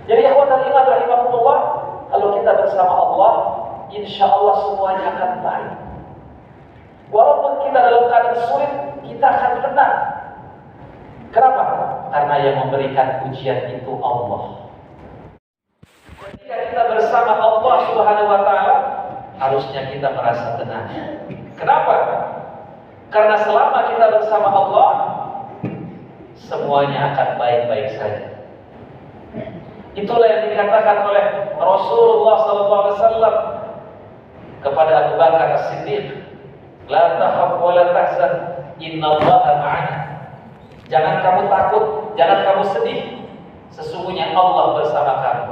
Jadi ikhwatal iman rahimahumullah, kalau kita bersama Allah, insya Allah semuanya akan baik. Walaupun kita dalam keadaan sulit, kita akan tenang. Kenapa? Karena yang memberikan ujian itu Allah. Ketika kita bersama Allah Subhanahu wa Ta'ala, harusnya kita merasa tenang. Kenapa? Karena selama kita bersama Allah, semuanya akan baik-baik saja. Itulah yang dikatakan oleh Rasulullah SAW kepada Abu Bakar As-Siddiq, la takhaf wa la tahzan, innallaha ma'ana. Jangan kamu takut, jangan kamu sedih, sesungguhnya Allah bersama kamu.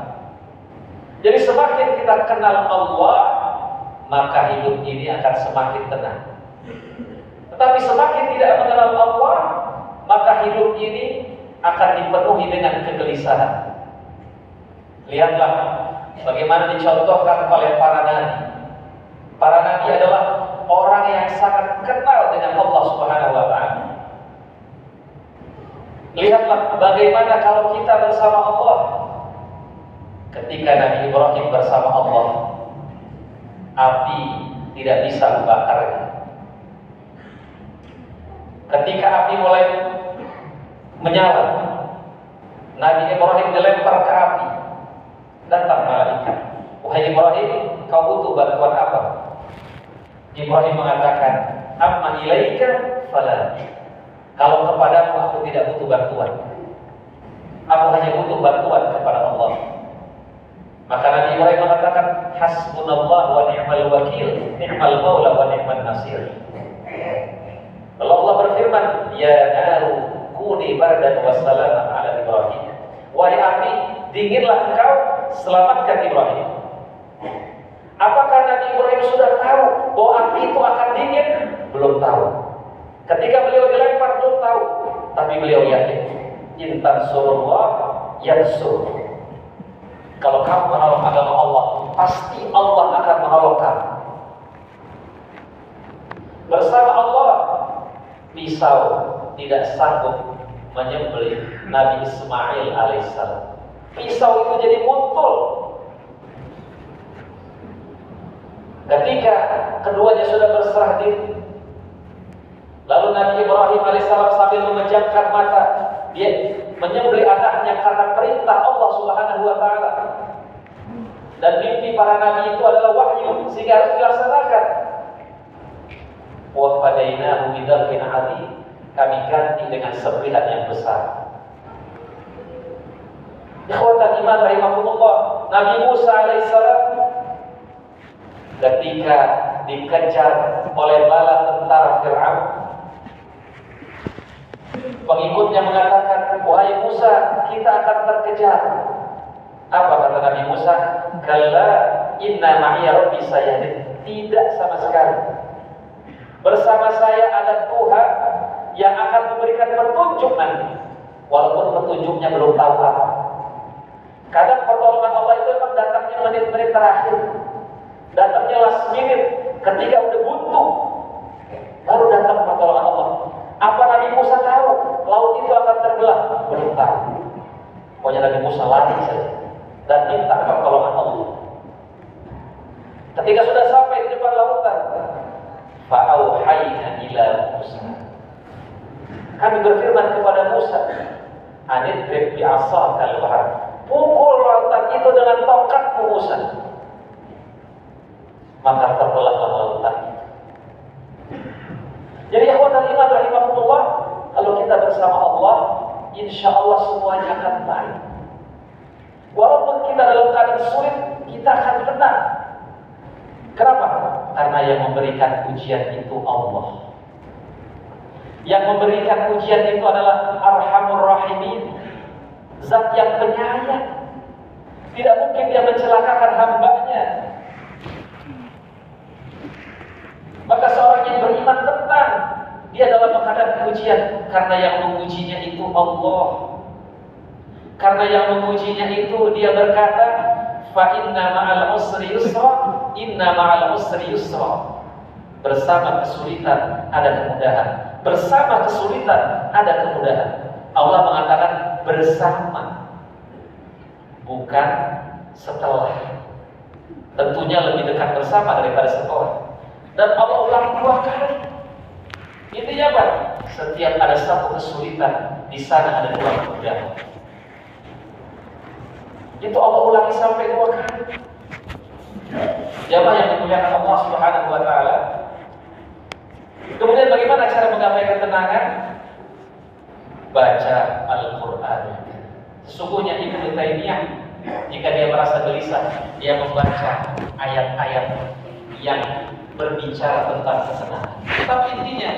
Jadi semakin kita kenal Allah, maka hidup ini akan semakin tenang. Tetapi semakin tidak mengenal Allah, maka hidup ini akan dipenuhi dengan kegelisahan. Lihatlah bagaimana dicontohkan oleh para nabi. Para nabi adalah orang yang sangat kenal dengan Allah Subhanahu wa Ta'ala. Lihatlah bagaimana kalau kita bersama Allah. Ketika Nabi Ibrahim bersama Allah, api tidak bisa membakarnya. Ketika api mulai menyala, Nabi Ibrahim dilempar ke api. Datang malaikat, wahai Ibrahim, kau butuh bantuan apa? Ibrahim mengatakan, amma ilaika fala. Kalau kepadamu aku tidak butuh bantuan, aku hanya butuh bantuan kepada Allah. Maka Nabi Ibrahim mengatakan, hasbunallah wa ni'mal wakil, ni'mal maula wa ni'man nasir. Lalu Allah berfirman, ya naru kuni bardan wa salaman ala Ibrahim. Wahai api, dinginlah engkau, selamatkan Ibrahim. Apakah Nabi Ibrahim sudah tahu bahwa api itu akan dingin? Belum tahu. Ketika beliau dilempar belum tahu, tapi beliau yakin, in tansurullah yansur. Kalau kamu menolong agama Allah, pasti Allah akan menolong kamu. Bersama Allah, pisau tidak sanggup menyembelih Nabi Ismail alaihissalam. Pisau itu jadi muncul. Ketika keduanya sudah berserah diri, lalu Nabi Ibrahim alaihissalam sambil memejamkan mata, dia menyembelih anaknya karena perintah Allah Subhanahu wa Ta'ala. Dan mimpi para nabi itu adalah wahyu, sehingga harus dilaksanakan. Wa fadainahu bidzabhin 'adzim, kami ganti dengan sembelihan yang besar. Ikhwatal iman rahimahumullah, Nabi Musa alaihissalam ketika dikejar oleh bala tentara Fir'aun, pengikutnya mengatakan, wahai Musa, kita akan terkejar. Apa kata Nabi Musa? Kalla inna ma'iya rabbi sayahdin. Tidak sama sekali. Bersama saya ada Tuhan yang akan memberikan petunjuk nanti, walaupun petunjuknya belum tahu apa. Kadang pertolongan Allah itu memang datangnya menit-menit terakhir, datangnya last minute, ketika udah buntu, baru datang pertolongan Allah. Apa Nabi Musa tahu laut itu akan terbelah? Belum tahu. Pokoknya Nabi Musa lari saja dan minta pertolongan Allah. Ketika sudah sampai di depan lautan, fa'auhayna ila Musa, kami berfirman kepada Musa, anidrib bi'asakal bahr, pukul lautan itu dengan tongkatmu Musa. Maka terbelahlah lautan itu. Jadi ikhwatal iman rahimahumullah, kalau kita bersama Allah, insya Allah semuanya akan baik. Walaupun kita dalam keadaan sulit, kita akan tenang. Kenapa? Karena yang memberikan ujian itu Allah. Yang memberikan ujian itu adalah Arhamur Rahimin, Zat yang penyayang. Tidak mungkin dia mencelakakan hambanya. Maka seorang yang beriman tenang, dia dalam menghadapi ujian, karena yang mengujinya itu Allah. Karena yang mengujinya itu dia berkata, fa inna ma'al usri yusra, inna ma'al usri yusra. Bersama kesulitan ada kemudahan. Bersama kesulitan ada kemudahan. Allah mengatakan bersama. bukan setelah. Tentunya lebih dekat bersama daripada setelah. Dan Allah ulang 2 kali. Intinya apa? Setiap ada satu kesulitan, di sana ada 2 kemudahan. Itu Allah ulangi sampai 2 kali. Jamaah yang dimuliakan Allah Subhanahu wa taala. Kemudian bagaimana cara menggapai ketenangan? Baca Al-Qur'an. Sesungguhnya Ibnu Taimiyah jika dia merasa gelisah, dia membaca ayat-ayat yang berbicara tentang ketenangan. Tapi intinya,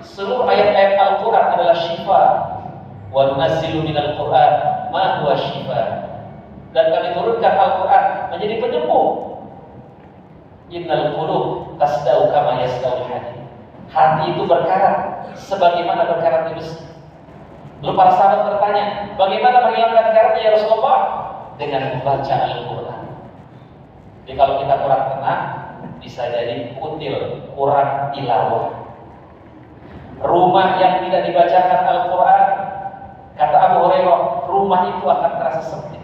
seluruh ayat-ayat Al-Qur'an adalah syifa. Wa nunazzilu minal Qur'an ma huwa syifa. Dan kami turunkan Al-Qur'an menjadi penyembuh. Innal qulub tasda'u kama yasda'ul hadid. Hati itu berkarat sebagaimana berkaratnya besi. Lalu para sahabat bertanya, bagaimana menghilangkan karatnya ya Rasulullah? Dengan membaca Al-Qur'an. Jadi kalau kita kurang tenang, bisa jadi kutil, kurang tilawah. Rumah yang tidak dibacakan Al-Qur'an, kata Abu Hurairah, rumah itu akan terasa sempit.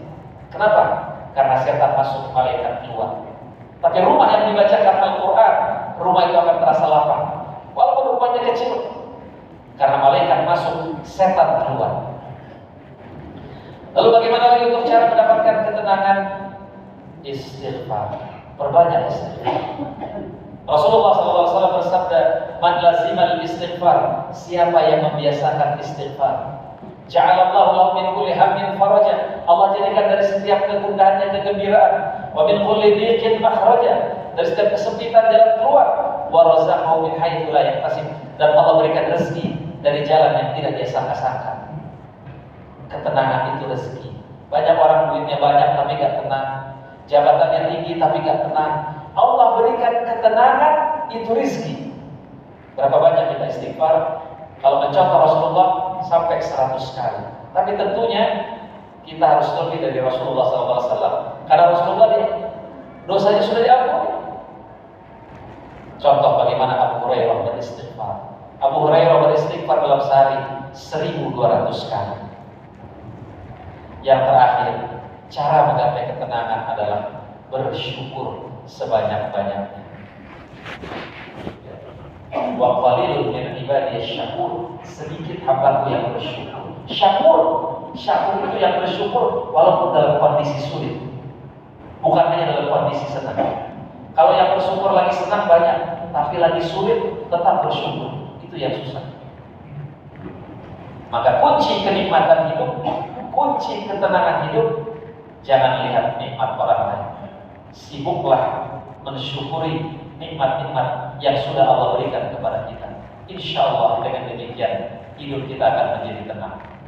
Kenapa? Karena setan masuk, malaikat keluar. Tapi rumah yang dibacakan Al-Quran, rumah itu akan terasa lapang. Walaupun rumahnya kecil, karena malaikat masuk, setan keluar. Lalu bagaimana lagi untuk cara mendapatkan ketenangan? Istighfar. Perbanyak istighfar. Rasulullah SAW bersabda, "Man lazimal istighfar." Siapa yang membiasakan istighfar, ja'alallahu lahu min kulli hammin faraja. Allah jadikan dari setiap kegundahannya kegembiraan. Wa min kulli dhiqin makhraja. Dari setiap kesempitan jalan keluar. Wa razaqahu min haitsu la yahtasib. Dan Allah berikan rezeki dari jalan yang tidak dia sangka-sangka. Ketenangan itu rezeki. Banyak orang duitnya banyak tapi gak tenang, jabatannya tinggi tapi gak tenang. Allah berikan ketenangan, itu rezeki. Berapa banyak kita istighfar? Kalau mencontoh Rasulullah sampai 100 kali. Tapi tentunya kita harus lebih dari Rasulullah SAW. Karena Rasulullah dosanya sudah diampuni. Contoh bagaimana Abu Hurairah beristighfar. Abu Hurairah beristighfar dalam sehari 1200 kali. Yang terakhir, cara menggapai ketenangan adalah bersyukur sebanyak-banyaknya. Wa qalilun min ibadiy syakur. Sedikit hambaku yang bersyukur. Syakur itu yang bersyukur walaupun dalam kondisi sulit. Bukan hanya dalam kondisi senang. Kalau yang bersyukur lagi senang banyak, tapi lagi sulit tetap bersyukur. Itu yang susah. Maka kunci kenikmatan hidup, kunci ketenangan hidup, jangan lihat nikmat orang lain. Sibuklah mensyukuri nikmat-nikmat yang sudah Allah berikan kepada kita. Insya Allah dengan demikian hidup kita akan menjadi tenang.